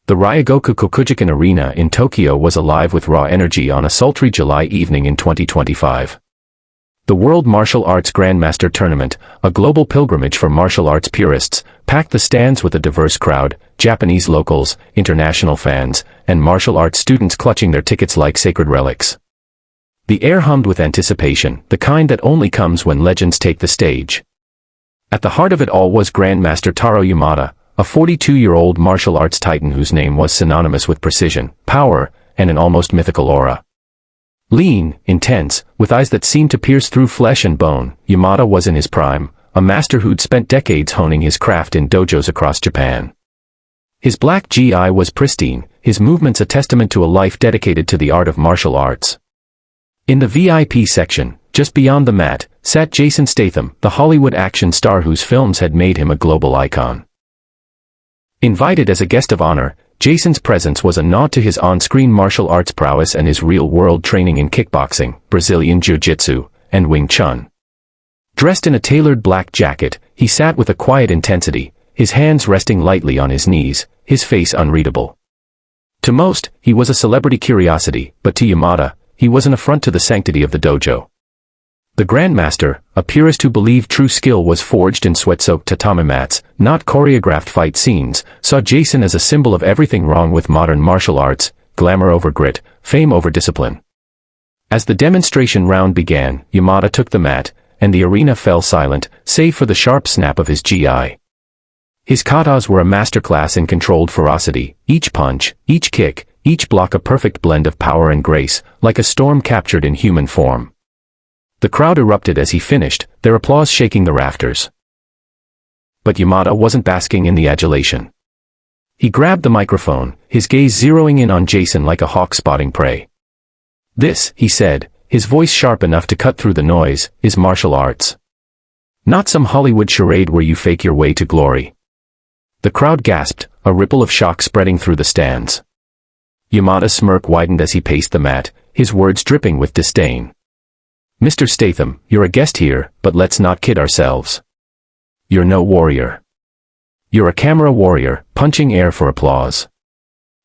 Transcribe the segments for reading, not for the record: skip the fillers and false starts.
The Ryogoku Kokujikan Arena in Tokyo was alive with raw energy on a sultry July evening in 2025. The World Martial Arts Grandmaster Tournament, a global pilgrimage for martial arts purists, packed the stands with a diverse crowd, Japanese locals, international fans, and martial arts students clutching their tickets like sacred relics. The air hummed with anticipation, the kind that only comes when legends take the stage. At the heart of it all was Grandmaster Taro Yamada, a 42-year-old martial arts titan whose name was synonymous with precision, power, and an almost mythical aura. Lean, intense, with eyes that seemed to pierce through flesh and bone, Yamada was in his prime, a master who'd spent decades honing his craft in dojos across Japan. His black gi was pristine, his movements a testament to a life dedicated to the art of martial arts. In the VIP section, just beyond the mat, sat Jason Statham, the Hollywood action star whose films had made him a global icon. Invited as a guest of honor, Jason's presence was a nod to his on-screen martial arts prowess and his real-world training in kickboxing, Brazilian Jiu-Jitsu, and Wing Chun. Dressed in a tailored black jacket, he sat with a quiet intensity, his hands resting lightly on his knees, his face unreadable. To most, he was a celebrity curiosity, but to Yamada, he was an affront to the sanctity of the dojo. The Grandmaster, a purist who believed true skill was forged in sweat-soaked tatami mats, not choreographed fight scenes, saw Jason as a symbol of everything wrong with modern martial arts: glamour over grit, fame over discipline. As the demonstration round began, Yamada took the mat, and the arena fell silent, save for the sharp snap of his gi. His katas were a masterclass in controlled ferocity, each punch, each kick, each block a perfect blend of power and grace, like a storm captured in human form. The crowd erupted as he finished, their applause shaking the rafters. But Yamada wasn't basking in the adulation. He grabbed the microphone, his gaze zeroing in on Jason like a hawk spotting prey. "This," he said, his voice sharp enough to cut through the noise, "is martial arts. Not some Hollywood charade where you fake your way to glory." The crowd gasped, a ripple of shock spreading through the stands. Yamada's smirk widened as he paced the mat, his words dripping with disdain. "Mr. Statham, you're a guest here, but let's not kid ourselves. You're no warrior. You're a camera warrior, punching air for applause.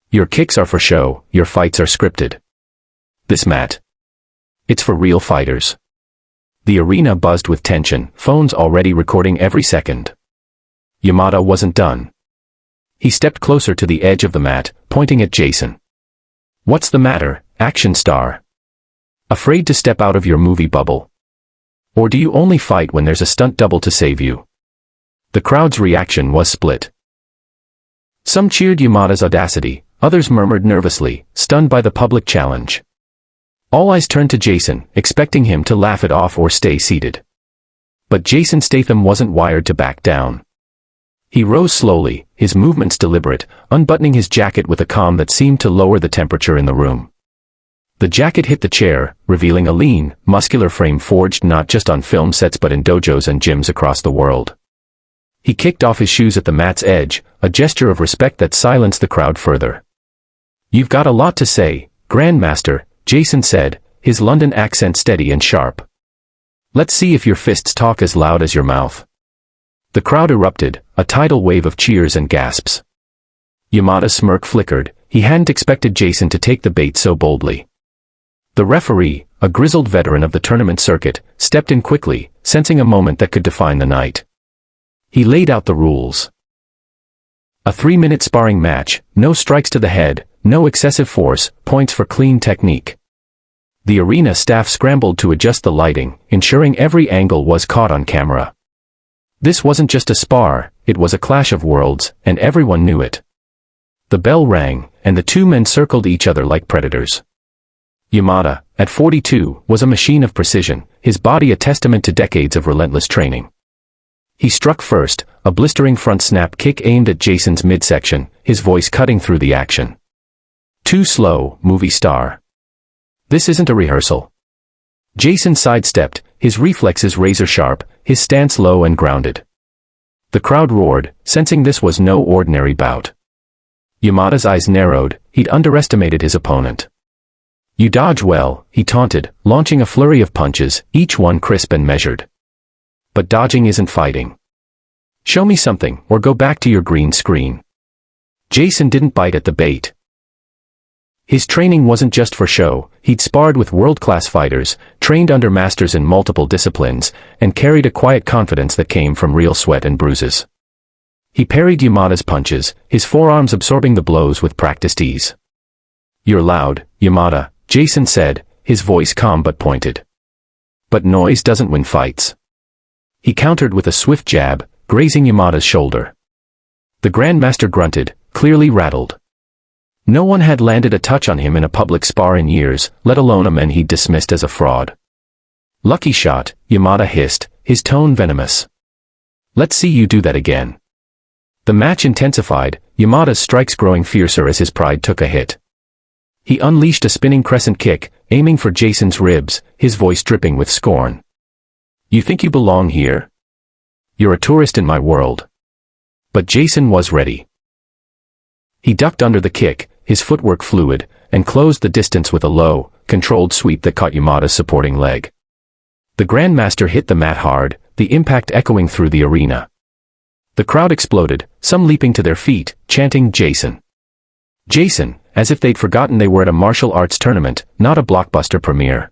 Your kicks are for show, your fights are scripted. This mat, it's for real fighters." The arena buzzed with tension, phones already recording every second. Yamada wasn't done. He stepped closer to the edge of the mat, pointing at Jason. "What's the matter, action star? Afraid to step out of your movie bubble? Or do you only fight when there's a stunt double to save you?" The crowd's reaction was split. Some cheered Yamada's audacity, others murmured nervously, stunned by the public challenge. All eyes turned to Jason, expecting him to laugh it off or stay seated. But Jason Statham wasn't wired to back down. He rose slowly, his movements deliberate, unbuttoning his jacket with a calm that seemed to lower the temperature in the room. The jacket hit the chair, revealing a lean, muscular frame forged not just on film sets but in dojos and gyms across the world. He kicked off his shoes at the mat's edge, a gesture of respect that silenced the crowd further. "You've got a lot to say, Grandmaster," Jason said, his London accent steady and sharp. "Let's see if your fists talk as loud as your mouth." The crowd erupted, a tidal wave of cheers and gasps. Yamada's smirk flickered, he hadn't expected Jason to take the bait so boldly. The referee, a grizzled veteran of the tournament circuit, stepped in quickly, sensing a moment that could define the night. He laid out the rules. A 3-minute sparring match, no strikes to the head, no excessive force, points for clean technique. The arena staff scrambled to adjust the lighting, ensuring every angle was caught on camera. This wasn't just a spar, it was a clash of worlds, and everyone knew it. The bell rang, and the two men circled each other like predators. Yamada, at 42, was a machine of precision, his body a testament to decades of relentless training. He struck first, a blistering front snap kick aimed at Jason's midsection, his voice cutting through the action. "Too slow, movie star. This isn't a rehearsal." Jason sidestepped, his reflexes razor-sharp, his stance low and grounded. The crowd roared, sensing this was no ordinary bout. Yamada's eyes narrowed, he'd underestimated his opponent. "You dodge well," he taunted, launching a flurry of punches, each one crisp and measured. "But dodging isn't fighting. Show me something, or go back to your green screen." Jason didn't bite at the bait. His training wasn't just for show. He'd sparred with world-class fighters, trained under masters in multiple disciplines, and carried a quiet confidence that came from real sweat and bruises. He parried Yamada's punches, his forearms absorbing the blows with practiced ease. "You're loud, Yamada," Jason said, his voice calm but pointed. "But noise doesn't win fights." He countered with a swift jab, grazing Yamada's shoulder. The Grandmaster grunted, clearly rattled. No one had landed a touch on him in a public spar in years, let alone a man he'd dismissed as a fraud. "Lucky shot," Yamada hissed, his tone venomous. "Let's see you do that again." The match intensified, Yamada's strikes growing fiercer as his pride took a hit. He unleashed a spinning crescent kick, aiming for Jason's ribs, his voice dripping with scorn. "You think you belong here? You're a tourist in my world." But Jason was ready. He ducked under the kick, his footwork fluid, and closed the distance with a low, controlled sweep that caught Yamada's supporting leg. The Grandmaster hit the mat hard, the impact echoing through the arena. The crowd exploded, some leaping to their feet, chanting "Jason! Jason!" as if they'd forgotten they were at a martial arts tournament, not a blockbuster premiere.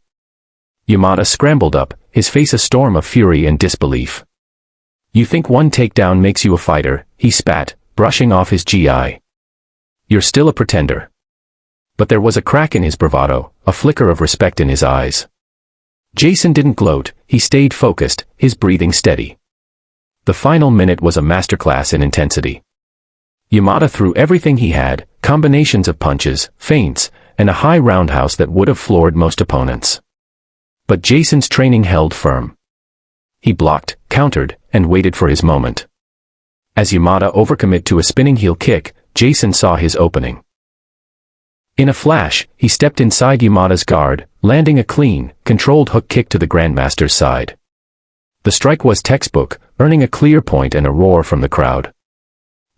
Yamada scrambled up, his face a storm of fury and disbelief. "You think one takedown makes you a fighter?" he spat, brushing off his GI. "You're still a pretender." But there was a crack in his bravado, a flicker of respect in his eyes. Jason didn't gloat, he stayed focused, his breathing steady. The final minute was a masterclass in intensity. Yamada threw everything he had, combinations of punches, feints, and a high roundhouse that would have floored most opponents. But Jason's training held firm. He blocked, countered, and waited for his moment. As Yamada overcommitted to a spinning heel kick, Jason saw his opening. In a flash, he stepped inside Yamada's guard, landing a clean, controlled hook kick to the Grandmaster's side. The strike was textbook, earning a clear point and a roar from the crowd.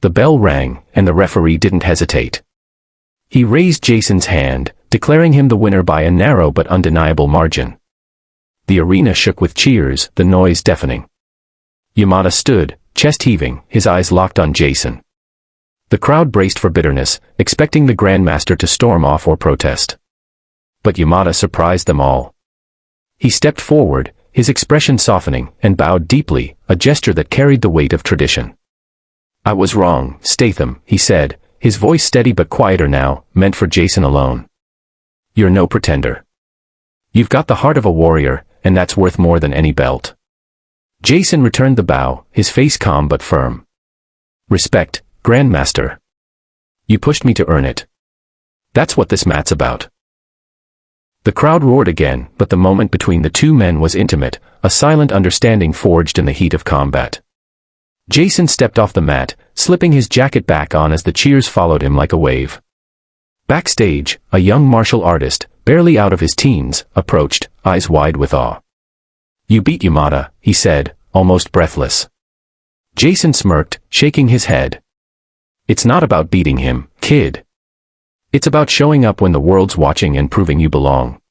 The bell rang, and the referee didn't hesitate. He raised Jason's hand, declaring him the winner by a narrow but undeniable margin. The arena shook with cheers, the noise deafening. Yamada stood, chest heaving, his eyes locked on Jason. The crowd braced for bitterness, expecting the Grandmaster to storm off or protest. But Yamada surprised them all. He stepped forward, his expression softening, and bowed deeply, a gesture that carried the weight of tradition. "I was wrong, Statham," he said, his voice steady but quieter now, meant for Jason alone. "You're no pretender. You've got the heart of a warrior, and that's worth more than any belt." Jason returned the bow, his face calm but firm. "Respect, Grandmaster. You pushed me to earn it. That's what this mat's about." The crowd roared again, but the moment between the two men was intimate, a silent understanding forged in the heat of combat. Jason stepped off the mat, slipping his jacket back on as the cheers followed him like a wave. Backstage, a young martial artist, barely out of his teens, approached, eyes wide with awe. "You beat Yamada," he said, almost breathless. Jason smirked, shaking his head. "It's not about beating him, kid. It's about showing up when the world's watching and proving you belong."